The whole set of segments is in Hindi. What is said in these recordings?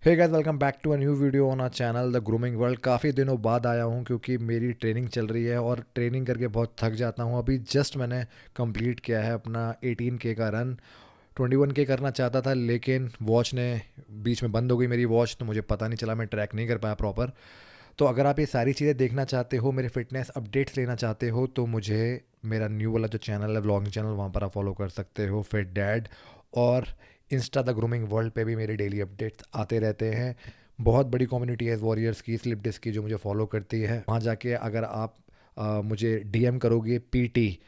Hey guys, welcome back to a new video on our channel the grooming world. काफ़ी दिनों बाद आया हूँ क्योंकि मेरी ट्रेनिंग चल रही है और ट्रेनिंग करके बहुत थक जाता हूँ। अभी जस्ट मैंने कंप्लीट किया है अपना 18K का रन। 21K करना चाहता था लेकिन वॉच ने बीच में बंद हो गई मेरी वॉच, तो मुझे पता नहीं चला, मैं ट्रैक नहीं कर पाया प्रॉपर। तो अगर आप ये सारी चीज़ें देखना चाहते हो, मेरे फिटनेस अपडेट्स लेना चाहते हो, तो मुझे मेरा न्यू वाला जो चैनल है, व्लॉगिंग चैनल, वहाँ पर आप फॉलो कर सकते हो, फिट डैड। और इंस्टा द ग्रूमिंग वर्ल्ड पे भी मेरे डेली अपडेट्स आते रहते हैं। बहुत बड़ी कम्युनिटी है वॉरियर्स की, स्लिप डिस्क की, जो मुझे फॉलो करती है। वहाँ जाके अगर आप मुझे डीएम करोगे पीटी,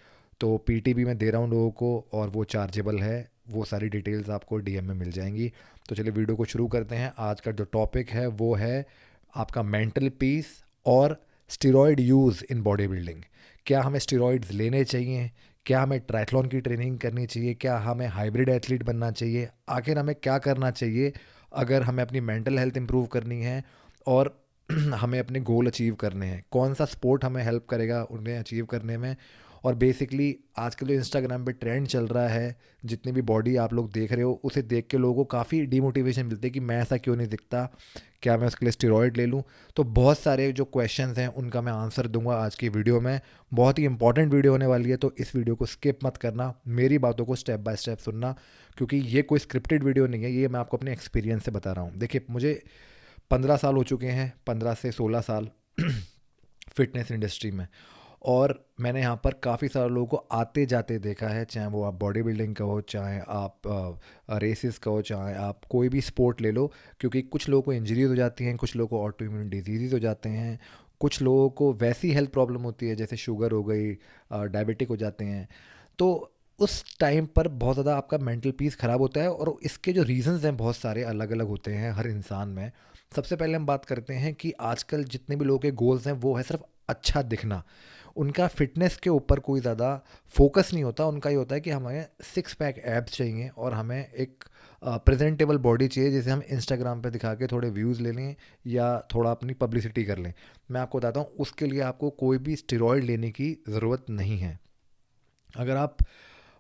तो पीटी भी मैं दे रहा हूँ लोगों को और वो चार्जेबल है। वो सारी डिटेल्स आपको डीएम में मिल जाएंगी। तो चलिए वीडियो को शुरू करते हैं। आज का जो टॉपिक है वो है आपका मेंटल पीस और steroid use in body building. क्या हमें स्टेरॉयड्स लेने चाहिए? क्या हमें ट्रायथलॉन की ट्रेनिंग करनी चाहिए? क्या हमें हाइब्रिड एथलीट बनना चाहिए? आखिर हमें क्या करना चाहिए अगर हमें अपनी मेंटल हेल्थ इंप्रूव करनी है और हमें अपने गोल अचीव करने हैं? कौन सा स्पोर्ट हमें हेल्प करेगा उन्हें अचीव करने में? और बेसिकली आजकल जो इंस्टाग्राम पे ट्रेंड चल रहा है, जितनी भी बॉडी आप लोग देख रहे हो, उसे देख के लोगों को काफ़ी डिमोटिवेशन मिलती है कि मैं ऐसा क्यों नहीं दिखता, क्या मैं उसके लिए स्टेरॉयड ले लूँ? तो बहुत सारे जो क्वेश्चंस हैं उनका मैं आंसर दूंगा आज की वीडियो में। बहुत ही इंपॉर्टेंट वीडियो होने वाली है, तो इस वीडियो को स्किप मत करना, मेरी बातों को स्टेप बाय स्टेप सुनना, क्योंकि ये कोई स्क्रिप्टेड वीडियो नहीं है, ये मैं आपको अपने एक्सपीरियंस से बता रहा हूँ। देखिए, मुझे 15 साल हो चुके हैं, 15 से 16 साल फिटनेस इंडस्ट्री में। और मैंने यहाँ पर काफ़ी सारे लोगों को आते जाते देखा है, चाहे वो आप बॉडी बिल्डिंग का हो, चाहे आप रेसिस का हो, चाहे आप कोई भी स्पोर्ट ले लो। क्योंकि कुछ लोगों को इंजरीज हो जाती हैं, कुछ लोगों को ऑटो इम्यून डिजीज़ हो जाते हैं, कुछ लोगों को वैसी हेल्थ प्रॉब्लम होती है जैसे शुगर हो गई, डायबिटिक हो जाते हैं। तो उस टाइम पर बहुत ज़्यादा आपका मेंटल पीस ख़राब होता है और इसके जो रीजंस हैं बहुत सारे अलग अलग होते हैं हर इंसान में। सबसे पहले हम बात करते हैं कि आजकल जितने भी लोगों के गोल्स हैं वो है सिर्फ अच्छा दिखना। उनका फिटनेस के ऊपर कोई ज़्यादा फोकस नहीं होता। उनका ये होता है कि हमें सिक्स पैक एब्स चाहिए और हमें एक प्रेजेंटेबल बॉडी चाहिए, जिसे हम इंस्टाग्राम पे दिखा के थोड़े व्यूज़ ले लें या थोड़ा अपनी पब्लिसिटी कर लें। मैं आपको बताता हूँ, उसके लिए आपको कोई भी स्टेरॉयड लेने की ज़रूरत नहीं है। अगर आप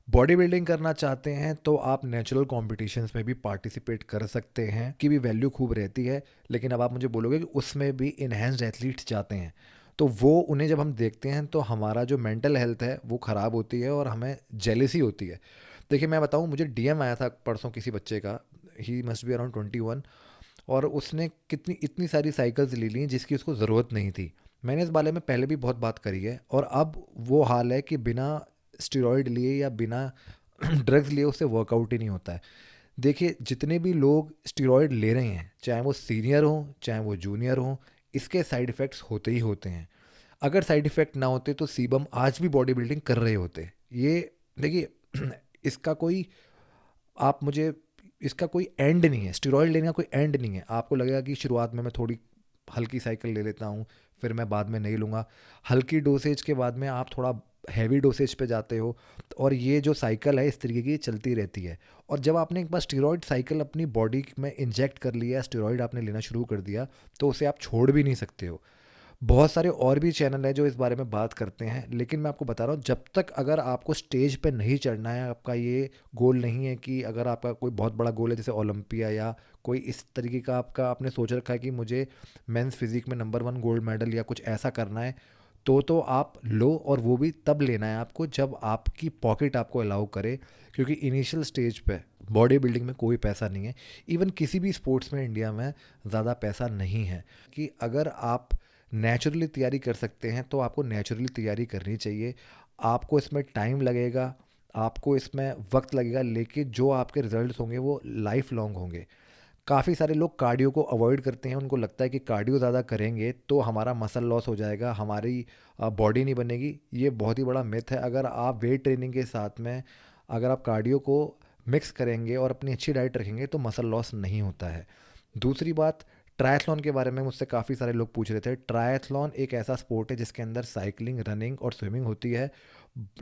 बॉडी बिल्डिंग करना चाहते हैं तो आप नेचुरल कॉम्पिटिशन्स में भी पार्टिसिपेट कर सकते हैं, की भी वैल्यू खूब रहती है। लेकिन अब आप मुझे बोलोगे कि उसमें भी इन्हेंस्ड एथलीट्स जाते हैं, तो वो उन्हें जब हम देखते हैं तो हमारा जो मेंटल हेल्थ है वो ख़राब होती है और हमें जेलिसी होती है। देखिए, मैं बताऊं, मुझे डीएम आया था परसों किसी बच्चे का। He must be around 21। और उसने कितनी इतनी सारी साइकिल्स ले ली जिसकी उसको ज़रूरत नहीं थी। मैंने इस बारे में पहले भी बहुत बात करी है और अब वो हाल है कि बिना स्टेरॉयड लिए या बिना ड्रग्स लिए उससे वर्कआउट ही नहीं होता है। देखिए, जितने भी लोग स्टेरॉयड ले रहे हैं, चाहे वो सीनियर हों चाहे वो जूनियर हों, इसके साइड इफ़ेक्ट्स होते ही होते हैं। अगर साइड इफ़ेक्ट ना होते तो सीबम आज भी बॉडी बिल्डिंग कर रहे होते। ये देखिए, इसका कोई आप मुझे इसका कोई एंड नहीं है। स्टेरॉयड लेने का कोई एंड नहीं है। आपको लगेगा कि शुरुआत में मैं थोड़ी हल्की साइकिल ले लेता हूँ, फिर मैं बाद में नहीं लूँगा। हल्की डोसेज के बाद में आप थोड़ा हैवी डोसेज पे जाते हो, और ये जो साइकिल है इस तरीके की चलती रहती है। और जब आपने एक बार स्टेरॉयड साइकिल अपनी बॉडी में इंजेक्ट कर लिया, स्टेरॉयड आपने लेना शुरू कर दिया, तो उसे आप छोड़ भी नहीं सकते हो। बहुत सारे और भी चैनल हैं जो इस बारे में बात करते हैं, लेकिन मैं आपको बता रहा हूँ, जब तक अगर आपको स्टेज पे नहीं चढ़ना है, आपका ये गोल नहीं है कि अगर आपका कोई बहुत बड़ा गोल है जैसे ओलंपिया या कोई इस तरीके का आपका आपने सोच रखा है कि मुझे मेंस फिजिक में नंबर 1 गोल्ड मेडल या कुछ ऐसा करना है, तो आप लो, और वो भी तब लेना है आपको जब आपकी पॉकेट आपको अलाउ करे। क्योंकि इनिशियल स्टेज पे बॉडी बिल्डिंग में कोई पैसा नहीं है। इवन किसी भी स्पोर्ट्स में इंडिया में ज़्यादा पैसा नहीं है। कि अगर आप नेचुरली तैयारी कर सकते हैं तो आपको नेचुरली तैयारी करनी चाहिए। आपको इसमें टाइम लगेगा, आपको इसमें वक्त लगेगा, लेकिन जो आपके रिजल्ट्स होंगे वो लाइफ लॉन्ग होंगे। काफ़ी सारे लोग कार्डियो को अवॉइड करते हैं। उनको लगता है कि कार्डियो ज़्यादा करेंगे तो हमारा मसल लॉस हो जाएगा, हमारी बॉडी नहीं बनेगी। ये बहुत ही बड़ा मिथ है। अगर आप वेट ट्रेनिंग के साथ में अगर आप कार्डियो को मिक्स करेंगे और अपनी अच्छी डाइट रखेंगे तो मसल लॉस नहीं होता है। दूसरी बात, ट्रायथलॉन के बारे में मुझसे काफ़ी सारे लोग पूछ रहे थे। ट्रायथलॉन एक ऐसा स्पोर्ट है जिसके अंदर साइकिलिंग, रनिंग और स्विमिंग होती है।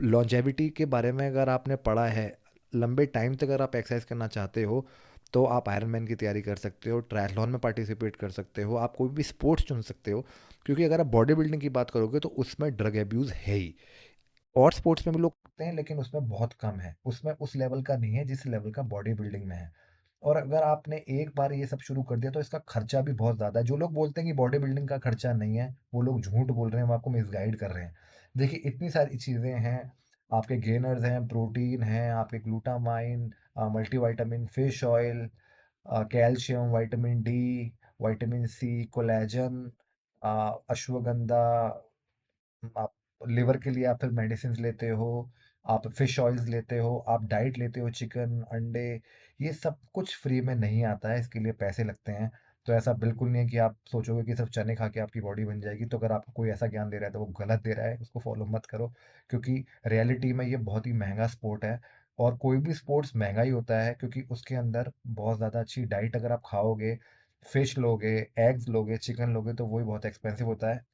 लॉन्जेविटी के बारे में अगर आपने पढ़ा है, लंबे टाइम तक अगर आप एक्सरसाइज करना चाहते हो तो आप आयरन मैन की तैयारी कर सकते हो, ट्रायथलॉन में पार्टिसिपेट कर सकते हो, आप कोई भी स्पोर्ट्स चुन सकते हो। क्योंकि अगर आप बॉडी बिल्डिंग की बात करोगे तो उसमें ड्रग एब्यूज़ है ही। और स्पोर्ट्स में भी लोग करते हैं लेकिन उसमें बहुत कम है, उसमें उस लेवल का नहीं है जिस लेवल का बॉडी बिल्डिंग में है। और अगर आपने एक बार ये सब शुरू कर दिया तो इसका खर्चा भी बहुत ज़्यादा है। जो लोग बोलते हैं कि बॉडी बिल्डिंग का खर्चा नहीं है, वो लोग झूठ बोल रहे हैं, वो आपको मिसगाइड कर रहे हैं। देखिए इतनी सारी चीज़ें हैं, आपके गेनर्स हैं, प्रोटीन हैं, आपके glutamine, multivitamin, fish oil, calcium, vitamin D, vitamin C, collagen, ashwagandha, आप लिवर के लिए आप फिर मेडिसिन्स लेते हो, आप फिश ऑयल्स लेते हो, आप डाइट लेते हो, चिकन, अंडे, ये सब कुछ फ्री में नहीं आता है, इसके लिए पैसे लगते हैं। तो ऐसा बिल्कुल नहीं है कि आप सोचोगे कि सिर्फ चने खा के आपकी बॉडी बन जाएगी। तो अगर आपको कोई ऐसा ज्ञान दे रहा है तो वो गलत दे रहा है, उसको फॉलो मत करो, क्योंकि रियलिटी में ये बहुत ही महंगा स्पोर्ट है। और कोई भी स्पोर्ट्स महंगा ही होता है क्योंकि उसके अंदर बहुत ज़्यादा अच्छी डाइट अगर आप खाओगे, फिश लोगे, एग्स लोगे, चिकन लोगे, तो वही बहुत एक्सपेंसिव होता है।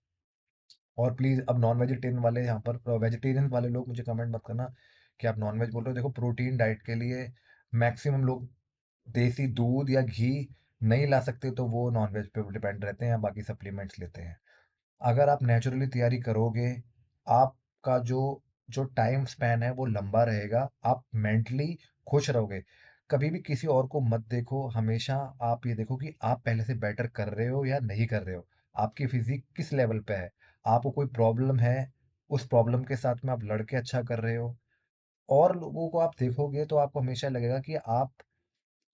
और प्लीज़ अब नॉन वेजिटेरियन वाले यहाँ पर, वेजिटेरियन वाले लोग मुझे कमेंट मत करना कि आप नॉन वेज बोल रहे हो। देखो प्रोटीन डाइट के लिए मैक्सिमम लोग देसी दूध या घी नहीं ला सकते, तो वो नॉन वेज पे डिपेंड रहते हैं या बाकी सप्लीमेंट्स लेते हैं। अगर आप नेचुरली तैयारी करोगे, आपका जो जो टाइम स्पैन है वो लंबा रहेगा, आप मेंटली खुश रहोगे। कभी भी किसी और को मत देखो, हमेशा आप ये देखो कि आप पहले से बेटर कर रहे हो या नहीं कर रहे हो, आपकी फिजिक किस लेवल पे है, आपको कोई प्रॉब्लम है, उस प्रॉब्लम के साथ में आप लड़के अच्छा कर रहे हो। और लोगों को आप देखोगे तो आपको हमेशा लगेगा कि आप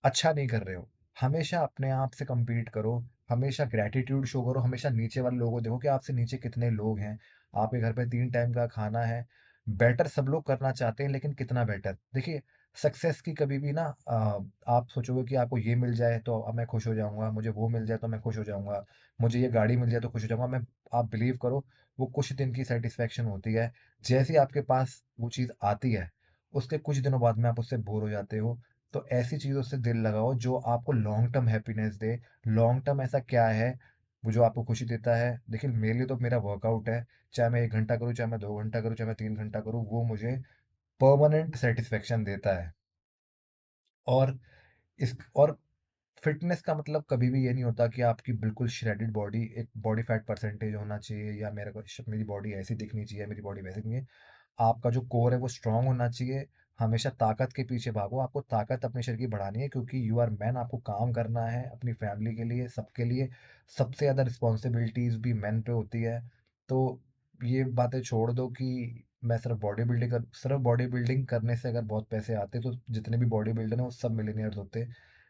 अच्छा नहीं कर रहे हो। हमेशा अपने आप से compete करो, हमेशा ग्रैटिट्यूड शो करो, हमेशा नीचे वाले लोगों को देखो कि आपसे नीचे कितने लोग हैं। आपके घर पे 3 टाइम का खाना है। बेटर सब लोग करना चाहते हैं, लेकिन कितना बेटर? देखिए, सक्सेस की कभी भी ना आप सोचोगे कि आपको ये मिल जाए तो अब मैं खुश हो जाऊँगा, मुझे वो मिल जाए तो मैं खुश हो जाऊँगा, मुझे ये गाड़ी मिल जाए तो खुश हो जाऊँगा। आप बिलीव करो, वो कुछ दिन की सैटिस्फैक्शन होती है। जैसे ही आपके पास वो चीज़ आती है, उसके कुछ दिनों बाद में आप उससे बोर हो जाते हो। तो ऐसी चीज़ों से दिल लगाओ जो आपको लॉन्ग टर्म हैप्पीनेस दे। लॉन्ग टर्म ऐसा क्या है वो जो आपको खुशी देता है? देखिए मेरे लिए तो मेरा वर्कआउट है। चाहे मैं 1 घंटा करूँ, चाहे मैं 2 घंटा करूँ, चाहे मैं 3 घंटा करूँ, वो मुझे परमानेंट सेटिस्फेक्शन देता है। और इस और फिटनेस का मतलब कभी भी ये नहीं होता कि आपकी बिल्कुल श्रेडेड बॉडी, एक बॉडी फैट परसेंटेज होना चाहिए, या मेरी बॉडी ऐसी दिखनी चाहिए, मेरी बॉडी वैसी नहीं है। आपका जो कोर है वो स्ट्रांग होना चाहिए। हमेशा ताकत के पीछे भागो, आपको ताकत अपने शरीर की बढ़ानी है, क्योंकि यू आर मैन, आपको काम करना है अपनी फैमिली के लिए, सबके लिए। सबसे ज़्यादा रिस्पॉन्सिबिलिटीज़ भी मैन पे होती है। तो ये बातें छोड़ दो कि मैं सिर्फ बॉडी बिल्डिंग करने से अगर बहुत पैसे आते तो जितने भी बॉडी बिल्डर हैं वो सब मिलीनियर्स होते।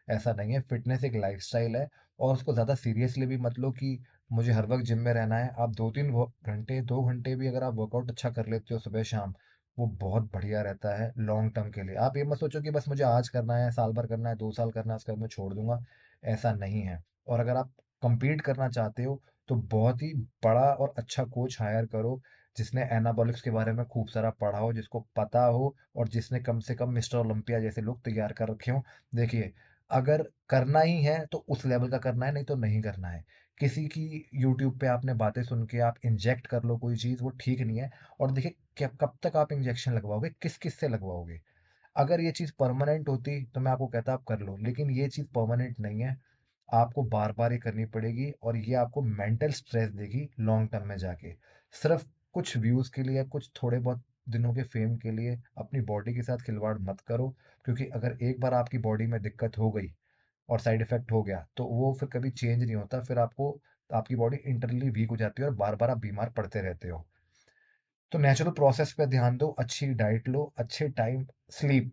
ऐसा नहीं है, फिटनेस एक लाइफस्टाइल है। और उसको ज़्यादा सीरियसली भी मत लो कि मुझे हर वक्त जिम में रहना है। आप 2-3 घंटे, 2 घंटे भी अगर आप वर्कआउट अच्छा कर लेते हो सुबह शाम, वो बहुत बढ़िया रहता है लॉन्ग टर्म के लिए। आप ये मत सोचो कि बस मुझे आज करना है, साल भर करना है, 2 साल करना है, उसके बाद मैं छोड़ दूंगा। ऐसा नहीं है। और अगर आप compete करना चाहते हो तो बहुत ही बड़ा और अच्छा कोच हायर करो, जिसने एनाबॉलिक्स के बारे में खूब सारा पढ़ा हो, जिसको पता हो, और जिसने कम से कम मिस्टर ओलंपिया जैसे लोग तैयार कर रखे हों। देखिए, अगर करना ही है तो उस लेवल का करना है, नहीं तो नहीं करना है। किसी की यूट्यूब पे आपने बातें सुन के आप इंजेक्ट कर लो कोई चीज़, वो ठीक नहीं है। और देखिए, क्या कब तक आप इंजेक्शन लगवाओगे, किस किस से लगवाओगे? अगर ये चीज़ परमानेंट होती तो मैं आपको कहता आप कर लो, लेकिन ये चीज़ परमानेंट नहीं है। आपको बार बार ये करनी पड़ेगी और ये आपको मेंटल स्ट्रेस देगी लॉन्ग टर्म में जाके। सिर्फ कुछ व्यूज़ के लिए, कुछ थोड़े बहुत दिनों के फेम के लिए अपनी बॉडी के साथ खिलवाड़ मत करो, क्योंकि अगर एक बार आपकी बॉडी में दिक्कत हो गई और साइड इफेक्ट हो गया तो वो फिर कभी चेंज नहीं होता। फिर आपकी बॉडी इंटरनली वीक हो जाती है और बार बार आप बीमार पड़ते रहते हो। तो नेचुरल प्रोसेस पे ध्यान दो, अच्छी डाइट लो, अच्छे टाइम स्लीप।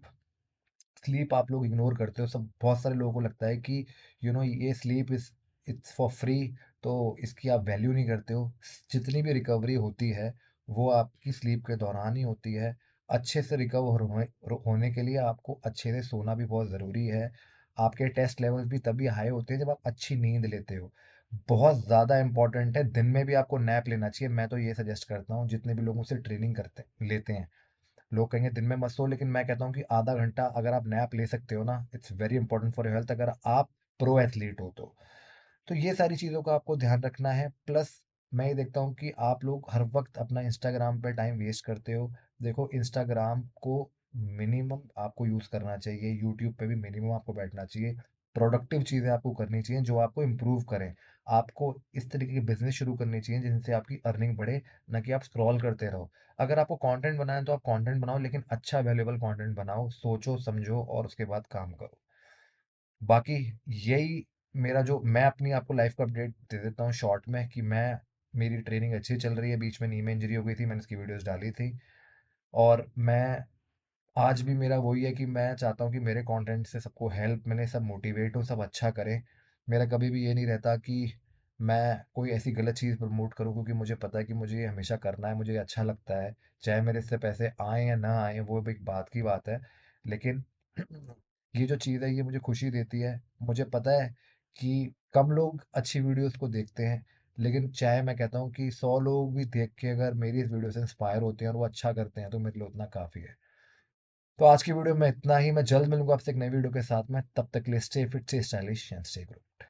स्लीप आप लोग इग्नोर करते हो। सब बहुत सारे लोगों को लगता है कि ये स्लीप इट्स फॉर फ्री, तो इसकी आप वैल्यू नहीं करते हो। जितनी भी रिकवरी होती है वो आपकी स्लीप के दौरान ही होती है। अच्छे से रिकवर होने के लिए आपको अच्छे से सोना भी बहुत ज़रूरी है। आपके टेस्ट लेवल्स भी तभी हाई होते हैं जब आप अच्छी नींद लेते हो। बहुत ज़्यादा इंपॉर्टेंट है, दिन में भी आपको नैप लेना चाहिए। मैं तो ये सजेस्ट करता हूँ जितने भी लोगों से ट्रेनिंग करते लेते हैं। लोग कहेंगे दिन में मत सो, लेकिन मैं कहता हूँ कि आधा घंटा अगर आप नैप ले सकते हो ना, it's very important for your health, अगर आप प्रो एथलीट हो तो ये सारी चीज़ों का आपको ध्यान रखना है। प्लस मैं ये देखता हूँ कि आप लोग हर वक्त अपना इंस्टाग्राम पे टाइम वेस्ट करते हो। देखो, इंस्टाग्राम को मिनिमम आपको यूज़ करना चाहिए, यूट्यूब पे भी मिनिमम आपको बैठना चाहिए। प्रोडक्टिव चीज़ें आपको करनी चाहिए जो आपको इम्प्रूव करें। आपको इस तरीके की बिजनेस शुरू करनी चाहिए जिनसे आपकी अर्निंग बढ़े, ना कि आप स्क्रॉल करते रहो। अगर आपको कंटेंट बनाना है तो आप कंटेंट बनाओ, लेकिन अच्छा वैल्यूएबल कंटेंट बनाओ, सोचो समझो और उसके बाद काम करो। बाकी यही मेरा जो मैं अपनी आपको लाइफ़ का अपडेट दे देता हूँ शॉर्ट में कि मैं मेरी ट्रेनिंग अच्छी चल रही है, बीच में नी में इंजरी हो गई थी, मैंने इसकी वीडियोज़ डाली थी और मैं आज भी मेरा वही है कि मैं चाहता हूँ कि मेरे कंटेंट से सबको हेल्प मिले, सब मोटिवेट हो, सब अच्छा करें। मेरा कभी भी ये नहीं रहता कि मैं कोई ऐसी गलत चीज़ प्रमोट करूँ क्योंकि मुझे पता है कि मुझे ये हमेशा करना है, मुझे ये अच्छा लगता है। चाहे मेरे इससे पैसे आएँ या ना आएँ, वो भी एक बात की बात है। लेकिन ये जो चीज़ है, ये मुझे खुशी देती है। मुझे पता है कि कम लोग अच्छी वीडियोज़ को देखते हैं, लेकिन चाहे मैं कहता हूँ कि 100 लोग भी देख के अगर मेरी इस वीडियो से इंस्पायर होते हैं और वो अच्छा करते हैं, तो मेरे लिए उतना काफ़ी है। तो आज की वीडियो में इतना ही। मैं जल्द मिलूंगा आपसे एक नई वीडियो के साथ में। तब तक के लिए stay fit, stay stylish and stay grow.